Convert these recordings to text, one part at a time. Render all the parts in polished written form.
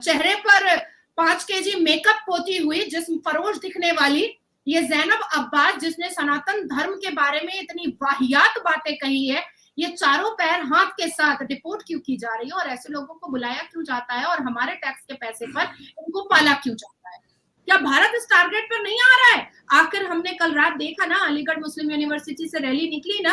चेहरे पर 5 KG makeup पोती हुई, जिस्म फरोश दिखने वाली ये ज़ैनब अब्बास, जिसने सनातन धर्म के बारे में इतनी वाहियात बातें कही है, ये चारों पैर हाथ के साथ डिपोर्ट क्यों की जा रही है और ऐसे लोगों को बुलाया क्यों जाता है और हमारे टैक्स के पैसे पर इनको पाला क्यों जाता है? क्या भारत इस टारगेट पर नहीं आ रहा है? आखिर हमने कल रात देखा ना, अलीगढ़ मुस्लिम यूनिवर्सिटी से रैली निकली ना,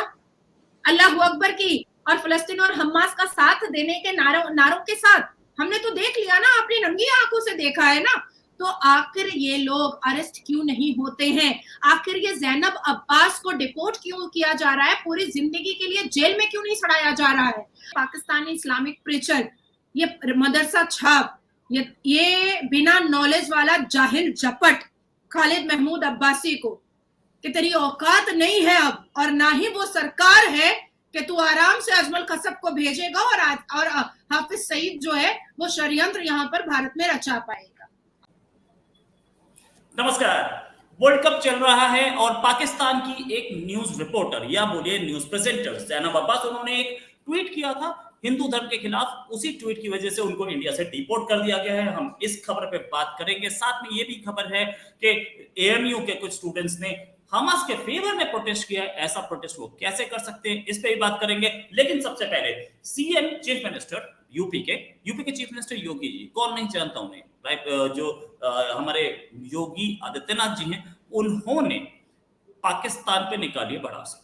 अल्लाह अकबर की और फिलिस्तीन और हमास का साथ देने के नारों के साथ, हमने तो देख लिया ना, अपनी नंगी आंखों से देखा है ना। तो आखिर ये लोग अरेस्ट क्यों नहीं होते हैं? आखिर ये ज़ैनब अब्बास को डिपोर्ट क्यों किया जा रहा है? पूरी जिंदगी के लिए जेल में क्यों नहीं सड़ाया जा रहा है? पाकिस्तानी इस्लामिक प्रीचर, ये मदरसा छाप, ये बिना नॉलेज वाला जाहिल जपट खालिद महमूद अब्बासी को कि तेरी औकात नहीं है अब, और ना ही वो सरकार है कि तू आराम से अजमल कसब को भेजेगा और हाफिज सईद जो है वो षड्यंत्र यहाँ पर भारत में रचा पाएगा। नमस्कार। वर्ल्ड कप चल रहा है और पाकिस्तान की एक न्यूज रिपोर्टर या बोलिए न्यूज प्रेजेंटर ज़ैनब अब्बास, उन्होंने एक ट्वीट किया था हिंदू धर्म के खिलाफ। उसी ट्वीट की वजह से उनको इंडिया से डिपोर्ट कर दिया गया है। हम इस खबर पे बात करेंगे। साथ में ये भी खबर है कि एएमयू के कुछ स्टूडेंट्स ने हमास के फेवर में प्रोटेस्ट किया है। ऐसा प्रोटेस्ट वो कैसे कर सकते हैं, इस पे भी बात करेंगे। लेकिन सबसे पहले सीएम चीफ मिनिस्टर यूपी के चीफ मिनिस्टर योगी जी, कौन नहीं जानता उन्हें, राइट? जो हमारे योगी आदित्यनाथ जी हैं, उन्होंने पाकिस्तान पे निकाली भड़ास।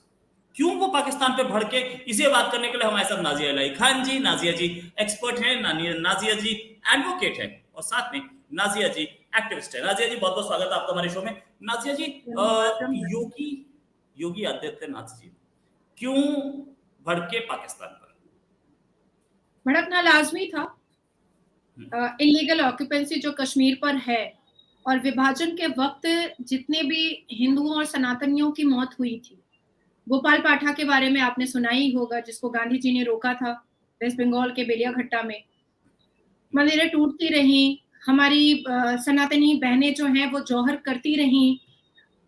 क्यों वो पाकिस्तान पे भड़के, इसे बात करने के लिए हमारे साथ नाजिया इलाही खान जी। नाजिया जी एक्सपर्ट हैं, नाजिया जी एडवोकेट हैं और साथ में नाजिया जी एक्टिविस्ट है। नाजिया जी बहुत बहुत स्वागत है आपका हमारे शो में। नाजिया जी, योगी आदित्यनाथ जी क्यों भड़के पाकिस्तान पर? भड़कना लाजमी था। इलीगल ऑक्यूपेंसी जो कश्मीर पर है और विभाजन के वक्त जितने भी हिंदुओं और सनातनियों की मौत हुई थी, गोपाल पाठा के बारे में आपने सुना ही होगा, जिसको गांधी जी ने रोका था वेस्ट बंगाल के बेलियाघट्टा में। मंदिरें टूटती रहीं, हमारी सनातनी बहनें जो हैं वो जौहर करती रहीं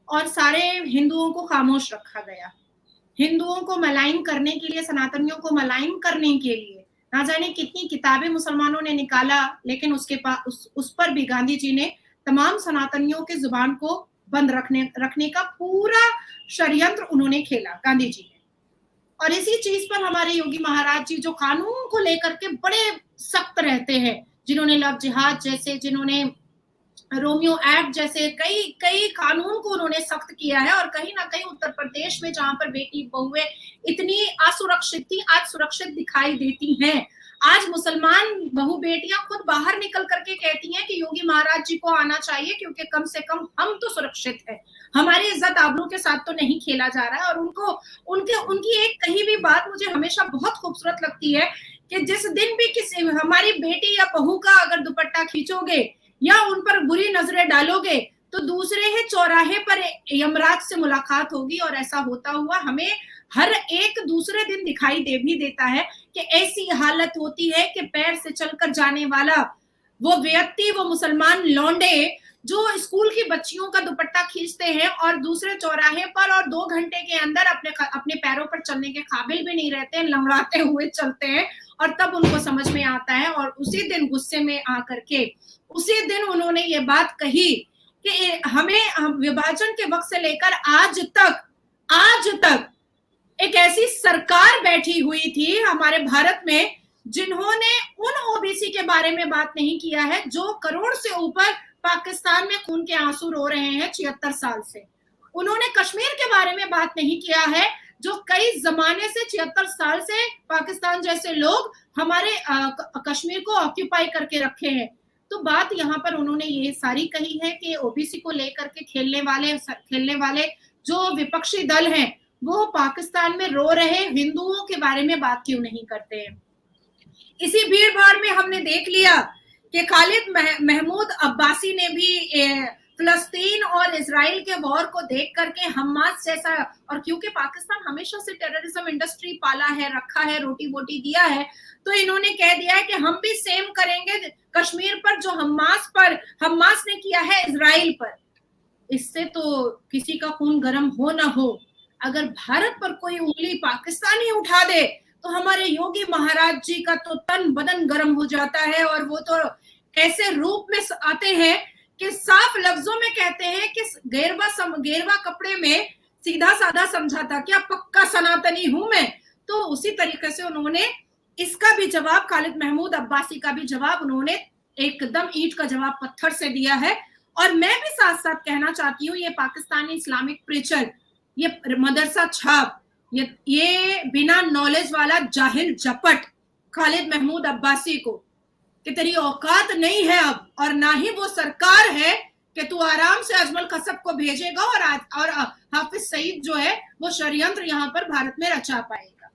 और सारे हिंदुओं को खामोश रखा गया। हिंदुओं को मलाइन करने के लिए, सनातनियों को मलाइन करने के लिए ना जाने कितनी किताबें मुसलमानों ने निकाला, लेकिन उस पर भी गांधी जी ने तमाम सनातनियों की जुबान को बंद रखने का पूरा षड्यंत्र उन्होंने खेला, गांधी जी ने। और इसी चीज पर हमारे योगी महाराज जी जो कानून को लेकर के बड़े सख्त रहते हैं, जिन्होंने लव जिहाद जैसे, जिन्होंने रोमियो एक्ट जैसे कई कानून को उन्होंने सख्त किया है, और कहीं ना कहीं उत्तर प्रदेश में जहां पर बेटी बहुएं इतनी असुरक्षित थी, आज सुरक्षित दिखाई देती हैं। आज मुसलमान बहू बेटियां खुद बाहर निकल करके कहती हैं कि योगी महाराज जी को आना चाहिए, क्योंकि कम से कम हम तो सुरक्षित हैं, हमारी इज्जत आबरू के साथ तो नहीं खेला जा रहा है। और उनकी एक कही भी बात मुझे हमेशा बहुत खूबसूरत लगती है कि जिस दिन भी किसी हमारी बेटी या बहू का अगर दुपट्टा खींचोगे या उन पर बुरी नजरें डालोगे तो दूसरे ही चौराहे पर यमराज से मुलाकात होगी। और ऐसा होता हुआ हमें हर एक दूसरे दिन दिखाई भी देता है कि ऐसी हालत होती है कि पैर से चलकर जाने वाला वो व्यक्ति, वो मुसलमान लौंडे जो स्कूल की बच्चियों का दुपट्टा खींचते हैं और दूसरे चौराहे पर और 2 घंटे के अंदर अपने पैरों पर चलने के काबिल भी नहीं रहते हैं, लंगड़ाते हुए चलते हैं, और तब उनको समझ में आता है। और उसी दिन गुस्से में आकर के उसी दिन उन्होंने ये बात कही कि हमें विभाजन के वक्त से लेकर आज तक एक ऐसी सरकार बैठी हुई थी हमारे भारत में जिन्होंने उन ओबीसी के बारे में बात नहीं किया है जो करोड़ से ऊपर पाकिस्तान में खून के आंसू रो रहे हैं 76 साल से। उन्होंने कश्मीर के बारे में बात नहीं किया है जो कई जमाने से 76 साल से पाकिस्तान जैसे लोग हमारे कश्मीर को ऑक्यूपाई करके रखे हैं। तो बात यहाँ पर उन्होंने ये सारी कही है कि ओबीसी को लेकर के खेलने वाले जो विपक्षी दल हैं वो पाकिस्तान में रो रहे हिंदुओं के बारे में बात क्यों नहीं करते हैं। इसी भीड़ भाड़ में हमने देख लिया कि खालिद महमूद अब्बासी ने भी फिलिस्तीन और इजराइल के वॉर को देख करके हमास जैसा, और क्योंकि पाकिस्तान हमेशा से टेररिज्म इंडस्ट्री पाला है, रखा है, रोटी बोटी दिया है, तो इन्होंने कह दिया है कि हम भी सेम करेंगे कश्मीर पर जो हमास ने किया है इजराइल पर। इससे तो किसी का खून गर्म हो ना हो, अगर भारत पर कोई उंगली पाकिस्तानी उठा दे तो हमारे योगी महाराज जी का तो तन बदन गर्म हो जाता है। और वो तो ऐसे रूप में आते हैं कि साफ लफ्जों में कहते हैं कि गेरवा कपड़े में सीधा साधा समझाता, क्या पक्का सनातनी हूं मैं। तो उसी तरीके से उन्होंने इसका भी जवाब, खालिद महमूद अब्बासी का भी जवाब उन्होंने एकदम ईंट का जवाब पत्थर से दिया है। और मैं भी साथ साथ कहना चाहती हूँ, ये पाकिस्तानी इस्लामिक प्रीचर, ये मदरसा छाप, ये बिना नॉलेज वाला जाहिल जपट खालिद महमूद अब्बासी को कि तेरी औकात नहीं है अब, और ना ही वो सरकार है कि तू आराम से अजमल कसब को भेजेगा और हाफिज सईद जो है वो षड्यंत्र यहाँ पर भारत में रचा पाएगा।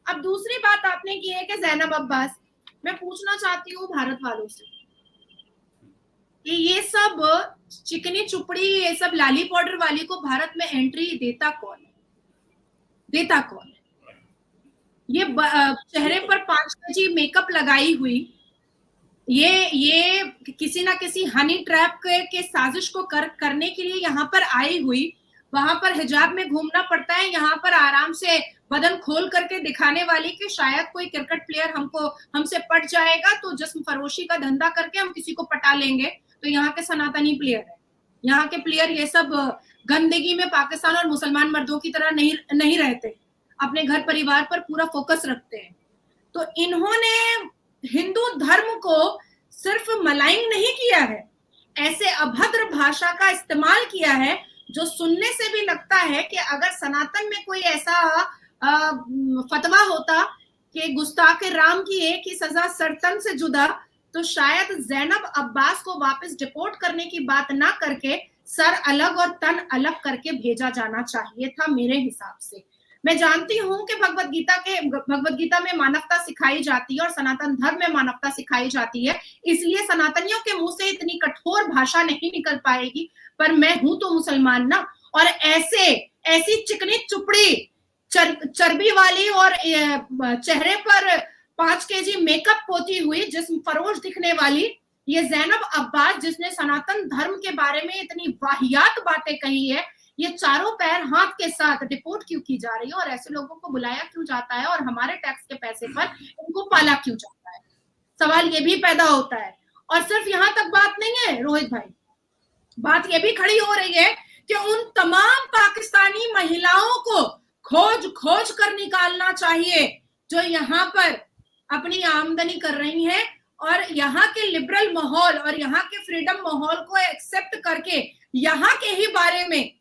अब दूसरी बात आपने की है कि ज़ैनब अब्बास, मैं पूछना चाहती हूँ भारत वालों से कि ये सब चिकनी चुपड़ी, ये सब लाली पाउडर वाली को भारत में एंट्री देता कौन है? देता कौन है? ये चेहरे पर 5 kg मेकअप लगाई हुई, ये किसी ना किसी हनी ट्रैप के साजिश को करने के लिए यहाँ पर आई हुई, वहां पर हिजाब में घूमना पड़ता है, यहाँ पर आराम से बदन खोल करके दिखाने वाली कि शायद कोई क्रिकेट प्लेयर हमसे पट जाएगा तो जिस्म फरोशी का धंधा करके हम किसी को पटा लेंगे, तो यहाँ के सनातनी प्लेयर है। यहाँ के प्लेयर ये सब गंदगी में पाकिस्तान और मुसलमान मर्दों की तरह नहीं रहते, अपने घर परिवार पर पूरा फोकस रखते हैं। तो इन्होंने हिंदू धर्म को सिर्फ मलाइन नहीं किया है, ऐसे अभद्र भाषा का इस्तेमाल किया है जो सुनने से भी लगता है कि अगर सनातन में कोई ऐसा फतवा होता कि गुस्ताख राम की एक ही सजा सरतन से जुदा, तो शायद ज़ैनब अब्बास को वापस डिपोर्ट करने की बात ना करके सर अलग और तन अलग करके भेजा जाना चाहिए था मेरे हिसाब से। मैं जानती हूं कि भगवत गीता में मानवता सिखाई जाती है और सनातन धर्म में मानवता सिखाई जाती है, इसलिए सनातनियों के मुंह से इतनी कठोर भाषा नहीं निकल पाएगी, पर मैं हूं तो मुसलमान ना, और ऐसी चिकनी चुपड़ी चर्बी वाली और चेहरे पर 5 kg मेकअप पोती हुई, जिस्म फरोश दिखने वाली ये ज़ैनब अब्बास, जिसने सनातन धर्म के बारे में इतनी वाहियात बातें कही है, ये चारों पैर हाथ के साथ डिपोर्ट क्यों की जा रही है और ऐसे लोगों को बुलाया क्यों जाता है और हमारे टैक्स के पैसे पर इनको पाला क्यों जाता है? सवाल ये भी पैदा होता है। और सिर्फ यहाँ तक बात नहीं है रोहित भाई, बात ये भी खड़ी हो रही है कि उन तमाम पाकिस्तानी महिलाओं को खोज कर निकालना चाहिए जो यहाँ पर अपनी आमदनी कर रही हैं और यहाँ के लिबरल माहौल और यहाँ के फ्रीडम माहौल को एक्सेप्ट करके यहाँ के ही बारे में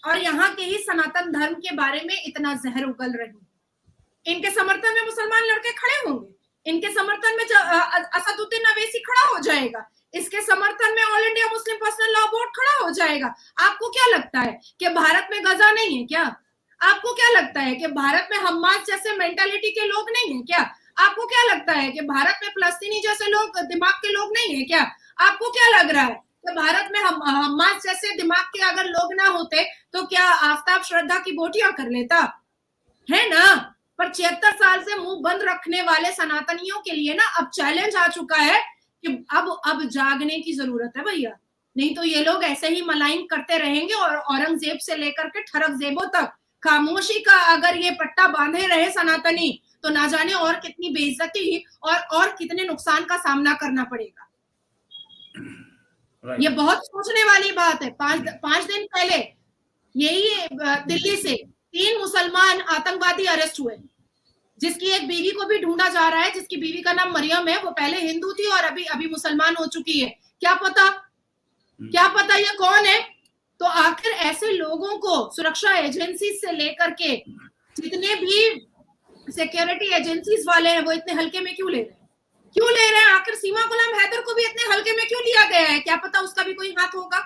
और यहाँ के ही सनातन धर्म के बारे में इतना जहर उगल रही। इनके समर्थन में मुसलमान लड़के खड़े होंगे, इनके समर्थन में असदुद्दीन अवैसी खड़ा हो जाएगा, इसके समर्थन में all India Muslim personal law board खड़ा हो जाएगा। आपको क्या लगता है कि भारत में गजा नहीं है क्या? आपको क्या लगता है कि भारत में हम्मास जैसे मेंटालिटी के लोग नहीं है क्या? आपको क्या लगता है कि भारत में फलस्तीनी जैसे लोग दिमाग के लोग नहीं है क्या? आपको क्या लग रहा है कि भारत में हम्मास जैसे दिमाग के अगर लोग ना होते तो क्या आफ्ताब श्रद्धा की बोटियां कर लेता है ना? पर 76 साल से मुंह बंद रखने वाले सनातनियों के लिए ना अब चैलेंज आ चुका है कि अब जागने की जरूरत है भैया, नहीं तो ये लोग ऐसे ही मलाइन करते रहेंगे और औरंगजेब से लेकर के ठरकजेबों तक खामोशी का अगर ये पट्टा बांधे रहे सनातनी तो ना जाने और कितनी बेइज्जती और कितने नुकसान का सामना करना पड़ेगा। ये बहुत सोचने वाली बात है। पांच दिन पहले यही दिल्ली से 3 मुसलमान आतंकवादी अरेस्ट हुए, जिसकी एक बीवी को भी ढूंढा जा रहा है, जिसकी बीवी का नाम मरियम है, वो पहले हिंदू थी और अभी मुसलमान हो चुकी है। क्या पता ये कौन है? तो आखिर ऐसे लोगों को सुरक्षा एजेंसी से लेकर के जितने भी सिक्योरिटी एजेंसीज वाले हैं वो इतने हल्के में क्यों ले रहे हैं? आखिर सीमा गुलाम हैदर को भी इतने हल्के में क्यों लिया गया है? क्या पता उसका भी कोई हाथ होगा,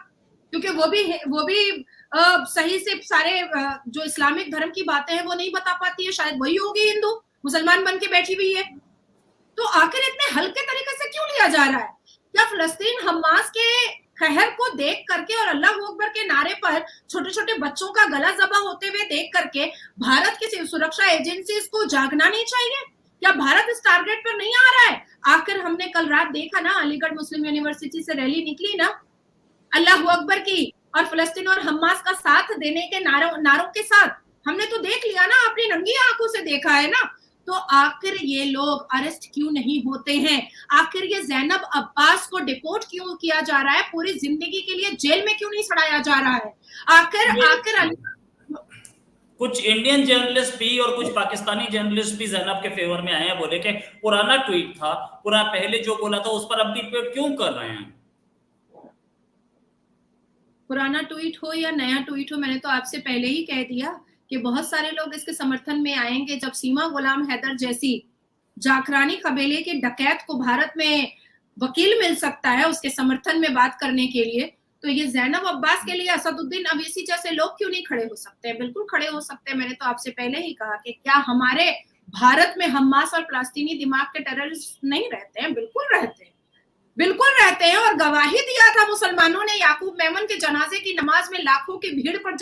क्योंकि वो भी सही से सारे जो इस्लामिक धर्म की बातें हैं वो नहीं बता पाती है, शायद वही होगी हिंदू, मुसलमान बन के बैठी हुई है। तो आखिर इतने हल्के तरीके से क्यों लिया जा रहा है? क्या फलस्तीन हमास के कहर को देख करके और अल्लाह अकबर के नारे पर छोटे छोटे बच्चों का गला ज़बा होते हुए देख करके भारत की सुरक्षा एजेंसीज को जागना नहीं चाहिए? क्या भारत इस टारगेट पर नहीं आ रहा है? आखिर हमने कल रात देखा ना, अलीगढ़ मुस्लिम यूनिवर्सिटी से रैली निकली ना अल्लाह अकबर की और फलस्तीन और हमास का साथ देने के नारों के साथ, हमने तो देख लिया ना, अपनी नंगी आंखों से देखा है ना। तो आखिर ये लोग अरेस्ट क्यों नहीं होते हैं? आखिर ये ज़ैनब अब्बास को डिपोर्ट क्यों किया जा रहा है? पूरी जिंदगी के लिए जेल में क्यों नहीं सड़ाया जा रहा है? आखिर कुछ इंडियन जर्नलिस्ट भी और कुछ पाकिस्तानी जर्नलिस्ट भी ज़ैनब के फेवर में आए हैं, बोले कि पुराना ट्वीट था, पूरा पहले जो बोला था उस पर अब डिबेट क्यों कर रहे हैं? पुराना ट्वीट हो या नया ट्वीट हो, मैंने तो आपसे पहले ही कह दिया कि बहुत सारे लोग इसके समर्थन में आएंगे। जब सीमा गुलाम हैदर जैसी जाखरानी कबीले के डकैत को भारत में वकील मिल सकता है उसके समर्थन में बात करने के लिए, तो ये ज़ैनब अब्बास के लिए असदुद्दीन अवैसी जैसे लोग क्यों नहीं खड़े हो सकते हैं? बिल्कुल खड़े हो सकते हैं। मैंने तो आपसे पहले ही कहा कि क्या हमारे भारत में हमास और फलस्तीनी दिमाग के टेररिस्ट नहीं रहते हैं? बिल्कुल रहते हैं, बिल्कुल रहते हैं। और गवाही दिया था मुसलमानों ने याकूब मेमन के जनाजे की नमाज में, लाखों की भीड़ पर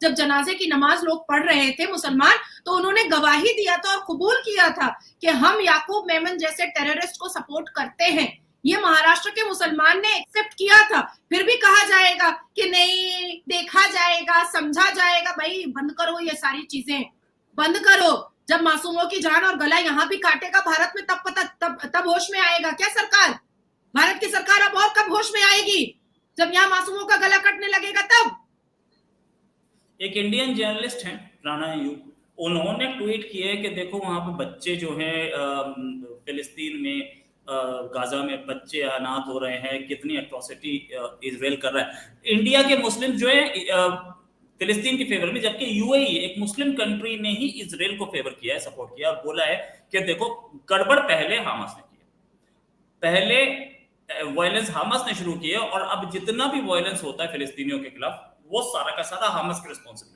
जब जनाजे की नमाज लोग पढ़ रहे थे मुसलमान, तो उन्होंने गवाही दिया था और कबूल किया था कि हम याकूब मेमन जैसे टेररिस्ट को सपोर्ट करते हैं। ये महाराष्ट्र के मुसलमान ने एक्सेप्ट किया था। फिर भी कहा जाएगा कि नहीं, देखा जाएगा, समझा जाएगा। भाई बंद करो ये सारी चीजें, बंद करो। जब मासूमों की जान और गला यहाँ भी काटेगा भारत में, तब पता तब होश में आएगा क्या सरकार? भारत की सरकार अब और कब होश में आएगी? जब यहाँ मासूमों का गला कटने लगेगा तब। एक इंडियन जर्नलिस्ट हैं राणा अयूब, उन्होंने ट्वीट किया है कि देखो वहां पे बच्चे जो हैं फिलिस्तीन में, गाजा में बच्चे अनाथ हो रहे हैं, कितनी एट्रोसिटी इजराइल कर रहा है। इंडिया के मुस्लिम जो है फिलिस्तीन के फेवर में, जबकि यूएई एक मुस्लिम कंट्री ने ही इजराइल को फेवर किया है, सपोर्ट किया और बोला है कि देखो गड़बड़ पहले हमास ने किया, पहले वायलेंस हमास ने शुरू किया और अब जितना भी वायलेंस होता है फिलिस्तीनियों के खिलाफ वो सारा का सारा हमास की रिस्पॉन्सिबिलिटी।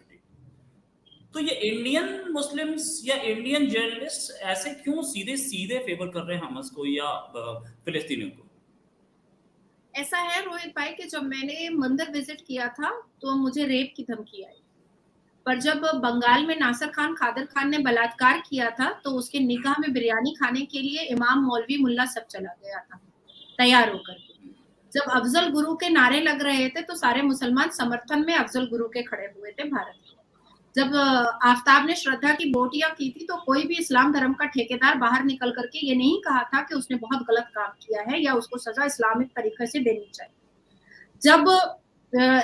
तो ये इंडियन मुस्लिम्स या इंडियन जर्नलिस्ट ऐसे क्यों सीधे सीधे फेवर कर रहे हैं हमास को या फिलिस्तीनियों को? ऐसा है रोहित भाई कि जब मैंने मंदिर विजिट किया था तो मुझे रेप की धमकी आई, पर जब बंगाल में नासिर खान कादिर खान ने बलात्कार किया था तो उसके निकाह में बिरयानी खाने के लिए इमाम मौलवी मुल्ला सब चला गया था तैयार होकर के। जब अफजल गुरु के नारे लग रहे थे तो सारे मुसलमान समर्थन में अफजल गुरु के खड़े हुए थे भारत में। जब आफ्ताब ने श्रद्धा की बोटियां की थी तो कोई भी इस्लाम धर्म का ठेकेदार बाहर निकल करके ये नहीं कहा था कि उसने बहुत गलत काम किया है या उसको सजा इस्लामिक तरीके से देनी चाहिए। जब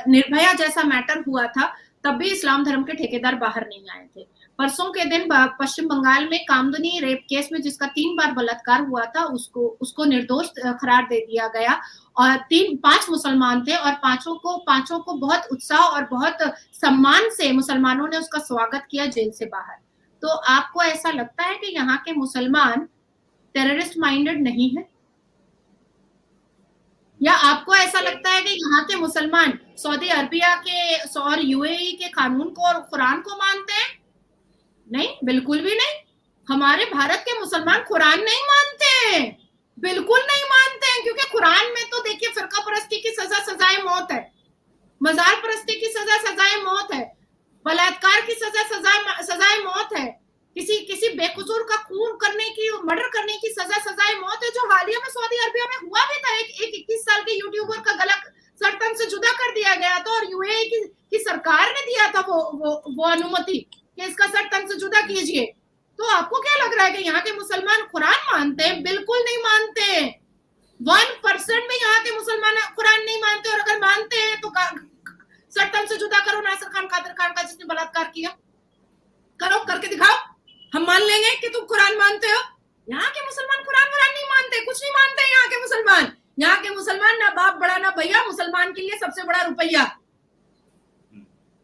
निर्भया जैसा मैटर हुआ था तब भी इस्लाम धर्म के ठेकेदार बाहर नहीं आए थे। परसों के दिन पश्चिम बंगाल में कामदुनी रेप केस में जिसका 3 बार बलात्कार हुआ था उसको निर्दोष करार दे दिया गया और 5 मुसलमान थे और पांचों को बहुत उत्साह और बहुत सम्मान से मुसलमानों ने उसका स्वागत किया जेल से बाहर। तो आपको ऐसा लगता है कि यहाँ के मुसलमान टेररिस्ट माइंडेड नहीं है, या आपको ऐसा लगता है कि यहाँ के मुसलमान सऊदी अरबिया के और यूएई के कानून को और कुरान को मानते हैं? नहीं, बिल्कुल भी नहीं। हमारे भारत के मुसलमान कुरान नहीं मानते हैं, बिल्कुल नहीं मानते हैं, क्योंकि कुरान में तो देखिए फिरका परस्ती की सजा सजाए मौत है, मजार परस्ती की सजा सजाए मौत है, बलात्कार की सजा सजाए मौत है, किसी बेकसूर का खून करने की, मर्डर करने की सजा सजाए मौत है, जो हालिया में सऊदी अरबिया में हुआ भी था। एक 21 साल के यूट्यूबर का गला सरतन से जुदा कर दिया गया था और यूएई की सरकार ने दिया था वो अनुमति कि इसका सरतन से जुदा कीजिए। तो आपको क्या लग रहा है कि यहाँ के मुसलमान कुरान मानते हैं? बिल्कुल नहीं मानते। 1% में यहाँ के मुसलमान कुरान नहीं मानते, और अगर मानते हैं तो सरतन से जुदा करो नासिर खान कादिर खान का जिसने बलात्कार किया, करो, करके दिखाओ, हम मान लेंगे कि तुम कुरान मानते हो। यहाँ के मुसलमान कुरान नहीं मानते, कुछ नहीं मानते यहाँ के मुसलमान। यहाँ के मुसलमान ना बाप बड़ा ना भैया, मुसलमान के लिए सबसे बड़ा रुपया,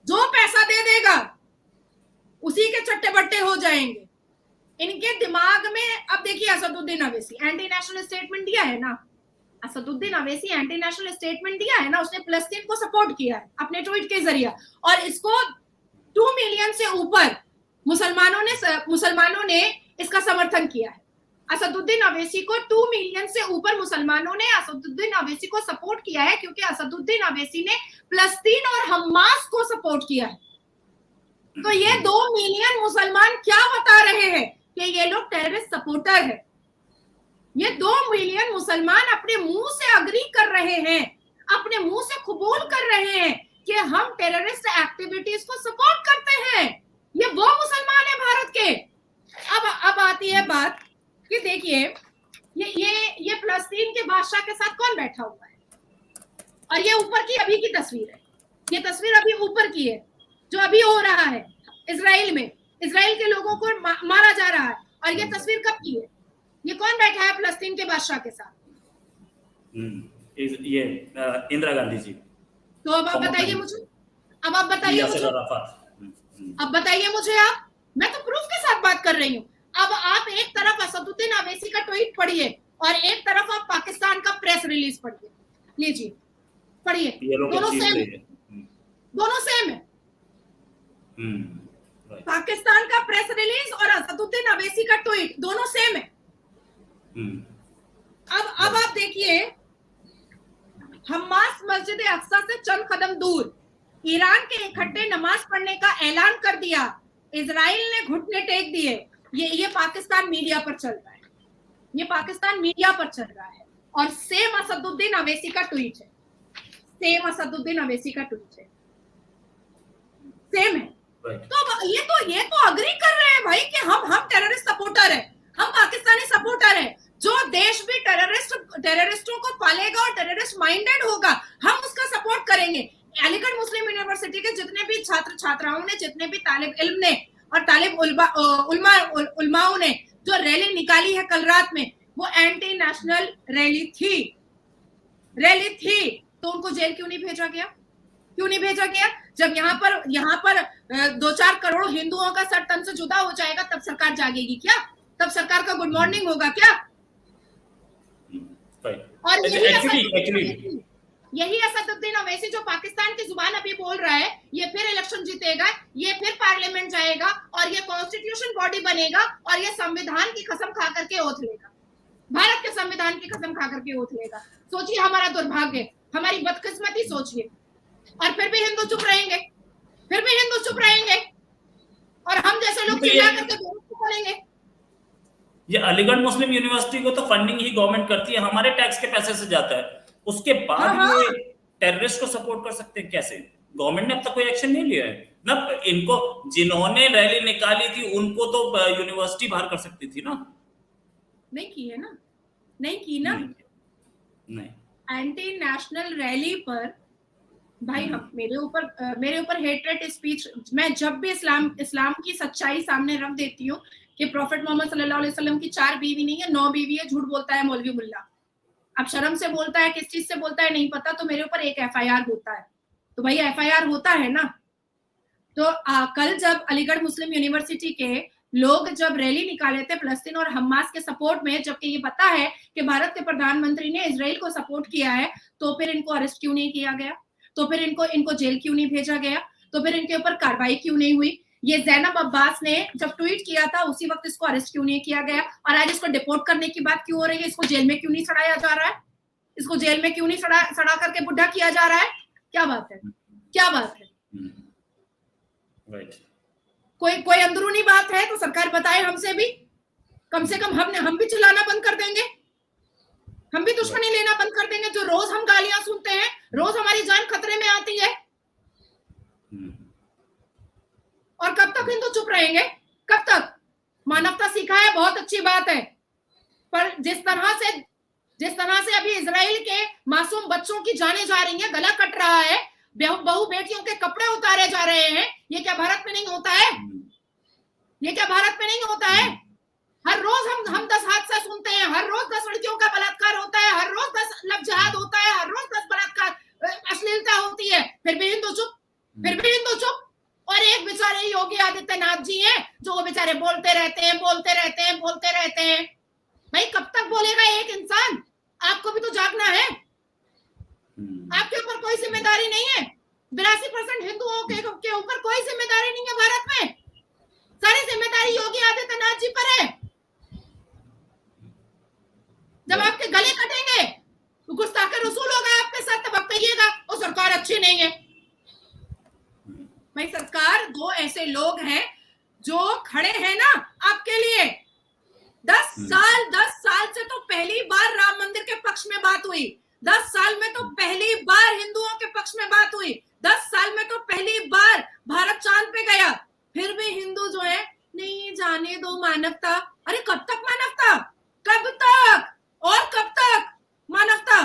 जो पैसा दे देगा उसी के चट्टे बट्टे हो जाएंगे इनके दिमाग में। अब देखिए Asaduddin Owaisi anti national statement दिया है ना, Asaduddin Owaisi anti national statement दिया है ना, उसने फलस्तीन को सपोर्ट किया है अपने ट्वीट के जरिए, और इसको 2 मिलियन से ऊपर मुसलमानों ने इसका समर्थन किया है। असदुद्दीन अवैसी को 2 मिलियन से ऊपर मुसलमानों ने असदुद्दीन अवैसी को सपोर्ट किया है, क्योंकि असदुद्दीन अवैसी ने फलस्तीन और हमास को सपोर्ट किया है। तो ये 2 मिलियन मुसलमान क्या बता रहे हैं कि ये लोग टेररिस्ट सपोर्टर है। ये 2 मिलियन मुसलमान अपने मुंह से अग्री कर रहे हैं, अपने मुंह से कबूल कर रहे हैं कि हम टेररिस्ट एक्टिविटीज को सपोर्ट करते हैं। ये वो मुसलमान है भारत के अब आती है बात कि देखिए ये फलस्तीन के बादशाह के साथ कौन बैठा हुआ है, और ये ऊपर की अभी की तस्वीर है, ये तस्वीर अभी ऊपर की है जो अभी हो रहा है इजराइल में, इजराइल के लोगों को मारा जा रहा है, और ये तस्वीर कब की है, ये कौन बैठा है फलस्तीन के बादशाह के साथ? ये इंदिरा गांधी जी। तो अब आप बताइए मुझे, अब आप बताइए मुझे, अब बताइए मुझे आप, मैं तो प्रूफ के साथ बात कर रही हूँ। अब आप एक तरफ असदुद्दीन अवैसी का ट्वीट पढ़िए और एक तरफ आप पाकिस्तान का प्रेस रिलीज पढ़िए, लीजिए पढ़िए, दोनों सेम है, दोनों सेम है। पाकिस्तान का प्रेस रिलीज और असदुद्दीन अवैसी का ट्वीट दोनों सेम है। अब आप देखिए, हमास मस्जिद अक्सा से चंद कदम दूर ईरान के इकट्ठे नमाज पढ़ने का ऐलान कर दिया, इजराइल ने घुटने टेक दिए। ये पाकिस्तान मीडिया पर चल रहा है, ये पाकिस्तान मीडिया पर चल रहा है, और सेम असदुद्दीन अवैसी का ट्वीट है, सेम असदुद्दीन अवैसी का ट्वीट है, सेम है। तो ये तो अग्री कर रहे हैं भाई कि हम टेररिस्ट सपोर्टर है, हम पाकिस्तानी सपोर्टर है। जो देश भी टेररिस्टों को पालेगा और टेररिस्ट माइंडेड होगा, हम उसका सपोर्ट करेंगे। अलीगढ़ मुस्लिम यूनिवर्सिटी के जितने भी छात्र छात्राओं ने, जितने भी तालिब इल्म ने और तालिब उलमाओं ने जो रैली निकाली है कल रात में, वो एंटी नेशनल रैली थी। तो उनको जेल क्यों नहीं भेजा गया? क्यों नहीं भेजा गया? जब यहाँ पर 2-4 करोड़ हिंदुओं का सर तन से जुदा हो जाएगा, तब सरकार जागेगी क्या? तब सरकार का गुड मॉर्निंग होगा क्या? और यही असदुद्दीन अवैसी जो पाकिस्तान की जुबान अभी बोल रहा है, ये फिर इलेक्शन जीतेगा, ये फिर पार्लियामेंट जाएगा और ये कॉन्स्टिट्यूशन बॉडी बनेगा और ये संविधान की कसम खा करके ओथ लेगा, भारत के संविधान की कसम खा करके ओथ लेगा। सोचिए हमारा दुर्भाग्य, हमारी बदकिस्मती सोचिए। और फिर भी हिंदू चुप रहेंगे, फिर भी हिंदू चुप रहेंगे, और हम जैसे लोग चिल्ला करके चुप रहेंगे। ये अलीगढ़ मुस्लिम यूनिवर्सिटी को तो फंडिंग ही गवर्नमेंट करती है, हमारे टैक्स के पैसे से जाता है, उसके बाद ये टेररिस्ट को सपोर्ट कर सकते हैं कैसे? गवर्नमेंट ने अब तक कोई एक्शन नहीं लिया है ना। इनको जिन्होंने रैली निकाली थी उनको तो यूनिवर्सिटी बाहर कर सकती थी ना, नहीं की है ना, नहीं की ना, नहीं। एंटी नेशनल रैली पर भाई हम मेरे ऊपर हेटरेट स्पीच, मैं जब भी इस्लाम की सच्चाई सामने रख देती हूँ कि प्रॉफेट मोहम्मद सल्लल्लाहु अलैहि वसल्लम की 4 बीवी नहीं है, 9 बीवी है, झूठ बोलता है मौलवी मुल्ला। अब शर्म से बोलता है, किस चीज से बोलता है नहीं पता, तो मेरे ऊपर एक FIR होता है, तो भाई FIR होता है ना। तो कल जब अलीगढ़ मुस्लिम यूनिवर्सिटी के लोग जब रैली निकाले थे फलस्तीन और हमास के सपोर्ट में, जबकि ये पता है कि भारत के प्रधानमंत्री ने इजराइल को सपोर्ट किया है, तो फिर इनको अरेस्ट क्यों नहीं किया गया? तो फिर इनको जेल क्यों नहीं भेजा गया? तो फिर इनके ऊपर कार्रवाई क्यों नहीं हुई? ये ज़ैनब अब्बास ने जब ट्वीट किया था उसी वक्त इसको अरेस्ट क्यों नहीं किया गया? और आज इसको डिपोर्ट करने की बात क्यों हो रही है? इसको जेल में क्यों नहीं सड़ाया जा रहा है? इसको जेल में क्यों नहीं सड़ा करके बुढ़ा किया जा रहा है? क्या बात है, क्या बात है? कोई अंदरूनी बात है तो सरकार बताए हमसे भी, कम से कम हम भी चिल्लाना बंद कर देंगे, हम भी दुश्मनी लेना बंद कर देंगे। जो रोज हम गालियां सुनते हैं, रोज हमारी जान खतरे में आती है, और कब तक हिंदू चुप रहेंगे? कब तक? मानवता सीखा है, बहुत अच्छी बात है, पर जिस तरह से अभी इजराइल के मासूम बच्चों की जानें जा रही हैं, गला कट रहा है, बहू बेटियों के कपड़े उतारे जा रहे हैं, ये क्या भारत में नहीं होता है? ये क्या भारत में नहीं होता है? हर रोज हम 10 हादसा सुनते हैं, हर रोज 10 लड़कियों का बलात्कार होता है, हर रोज 10 लव जिहाद होता है, हर रोज 10 बलात्कार, अश्लीलता होती है, फिर भी हिंदू चुप, फिर भी हिंदू चुप। और एक बेचारे योगी आदित्यनाथ जी हैं जो वो बेचारे बोलते रहते हैं। भाई कब तक बोलेगा एक इंसान? आपको भी तो जागना है, आपके ऊपर कोई जिम्मेदारी नहीं है। 82% हिंदुओं के ऊपर कोई जिम्मेदारी नहीं है भारत में, सारी जिम्मेदारी योगी आदित्यनाथ जी पर है। जब आपके गले कटेंगे तो गुस्ताखे रसूल होगा आपके साथ, तब आप कहिएगा वो सरकार अच्छी नहीं है। भाई सरकार, 2 ऐसे लोग हैं जो खड़े हैं ना आपके लिए। 10 साल से तो पहली बार राम मंदिर के पक्ष में बात हुई, 10 साल में तो पहली बार हिंदुओं के पक्ष में बात हुई, 10 साल में तो पहली बार भारत चांद पे गया, फिर भी हिंदू जो है नहीं जाने दो मानवता। अरे कब तक मानवता, कब तक और कब तक मानवता?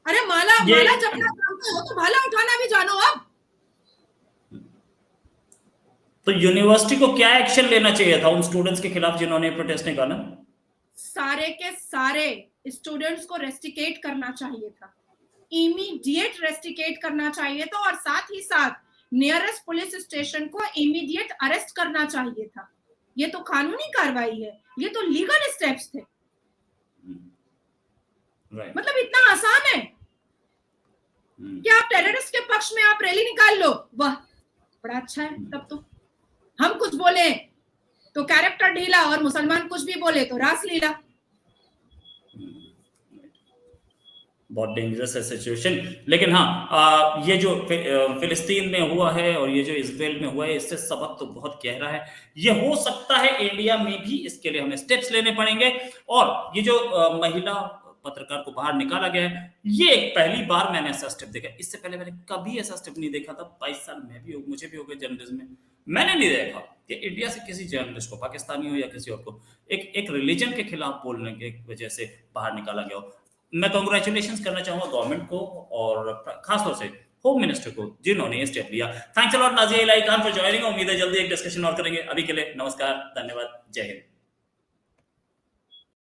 अरे माला जपना जानते हो तो भाला उठाना भी जानो अब। तो यूनिवर्सिटी को क्या एक्शन लेना चाहिए था उन स्टूडेंट्स के खिलाफ जिन्होंने प्रोटेस्ट निकाला? सारे के सारे स्टूडेंट्स को रेस्टिकेट करना चाहिए था, इमीडिएट रेस्टिकेट करना चाहिए था, और साथ ही साथ नियरेस्ट पुलिस स्टेशन को इमीडिएट अरेस्ट करना चाहिए था। ये तो कानूनी कार्रवाई है, ये तो लीगल स्टेप्स थे। मतलब इतना आसान है कि आप टेररिस्ट के पक्ष में आप रैली निकाल लो, वाह बड़ा अच्छा है। तब तो हम कुछ बोले तो कैरेक्टर ढीला, और मुसलमान कुछ भी बोले तो रासलीला। बहुत डेंजरस है सिचुएशन। लेकिन हाँ, ये जो फिलिस्तीन में हुआ है और ये जो इजराइल में हुआ है, इससे सबक तो बहुत गहरा है। ये हो सकता है इंडिया में भी इसके लिए हमें स्टेप्स लेने पड़ेंगे। और ये जो महिला पत्रकार को बाहर निकाला गया है, ये एक पहली बार मैंने ऐसा स्टेप देखा। इससे पहले मैंने कभी ऐसा स्टेप नहीं देखा था। 22 साल मुझे भी हो गए जर्नलिज्म में, मैंने नहीं देखा कि इंडिया से किसी जर्नलिस्ट को, पाकिस्तानी हो या किसी और को, एक रिलीजन के खिलाफ बोलने की वजह से बाहर निकाला गया हो। मैं कांग्रेचुलेशंस करना चाहूंगा गवर्नमेंट को और खासतौर से होम मिनिस्टर को जिन्होंने ये स्टेप लिया। Thanks a lot Nazia Ilahi Khan for joining. उम्मीद है जल्दी एक डिस्कशन और करेंगे। अभी के लिए नमस्कार, धन्यवाद, जय हिंद।